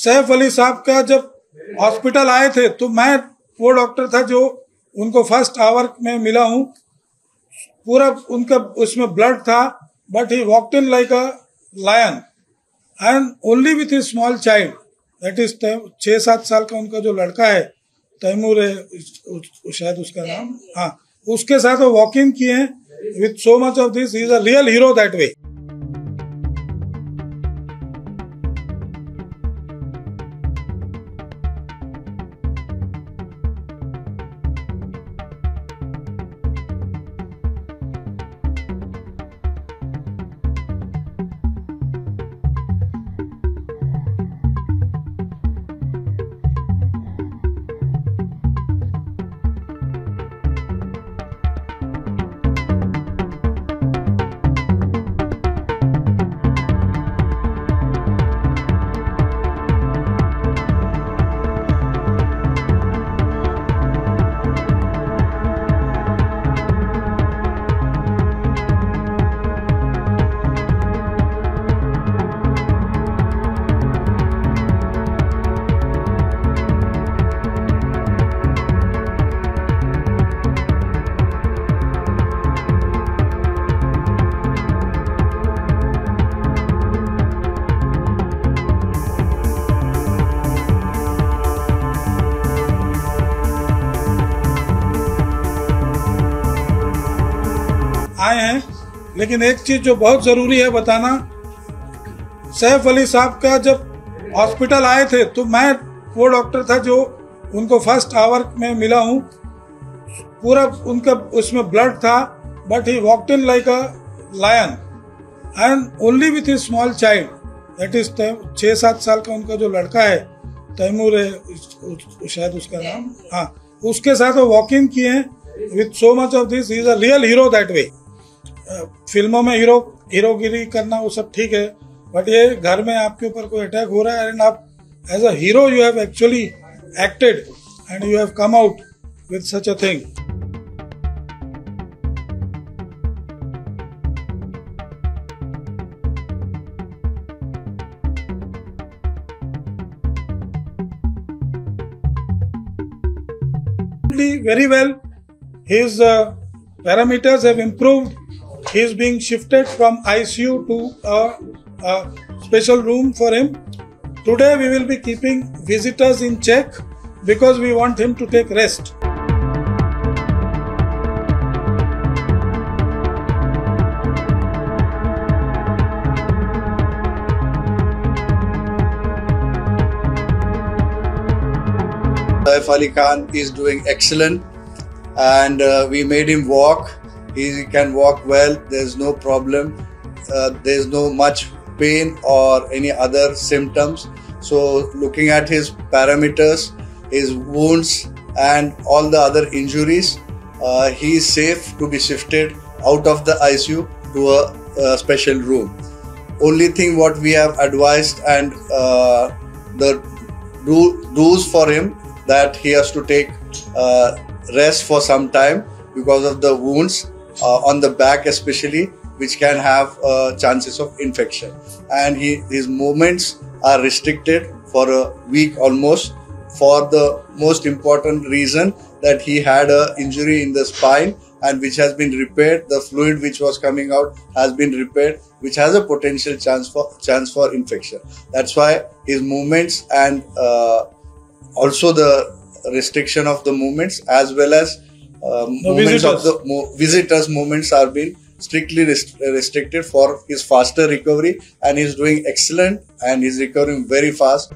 सैफ अली साहब का जब हॉस्पिटल आए थे तो मैं वो डॉक्टर था जो उनको फर्स्ट आवर में मिला हूँ। पूरा उनका उसमें ब्लड था, but he walked in like a lion and only with a small child, that is 6-7 साल का उनका जो लड़का है, तैमूर है शायद उसका नाम, हाँ, उसके साथ वो वॉक इन किए हैं with so much of this. He is a real hero that way. आए हैं, लेकिन एक चीज जो बहुत जरूरी है बताना, सैफ अली साहब का जब हॉस्पिटल आए थे तो मैं वो डॉक्टर था जो उनको फर्स्ट आवर में मिला हूँ। पूरा उनका उसमें ब्लड था, but he walked in like a lion and only with a small child, that is 6-7 साल का उनका जो लड़का है, तैमूर है शायद उसका नाम, हाँ, उसके साथ वो वॉक इन किए हैं with so much of this. He is a real hero that way. फिल्मों में हीरोगिरी करना वो सब ठीक है, बट ये घर में आपके ऊपर कोई अटैक हो रहा है एंड आप as a hero you have actually acted and you have come out with such a thing. Very well, his parameters have improved. He is being shifted from ICU to a special room for him. Today we will be keeping visitors in check because we want him to take rest. Saif Ali Khan is doing excellent, and we made him walk. He can walk well. There's no problem. There's no much pain or any other symptoms. So looking at his parameters, his wounds and all the other injuries, he is safe to be shifted out of the ICU to a special room. Only thing what we have advised and the rules for him, that he has to take rest for some time because of the wounds on the back especially, which can have chances of infection, and his movements are restricted for a week almost, for the most important reason that he had an injury in the spine, and which has been repaired. The fluid which was coming out has been repaired, which has a potential chance for infection. That's why his movements and also the restriction of the movements, as well as movements of the visitors' movements are being strictly restricted for his faster recovery, and he's doing excellent and he's recovering very fast.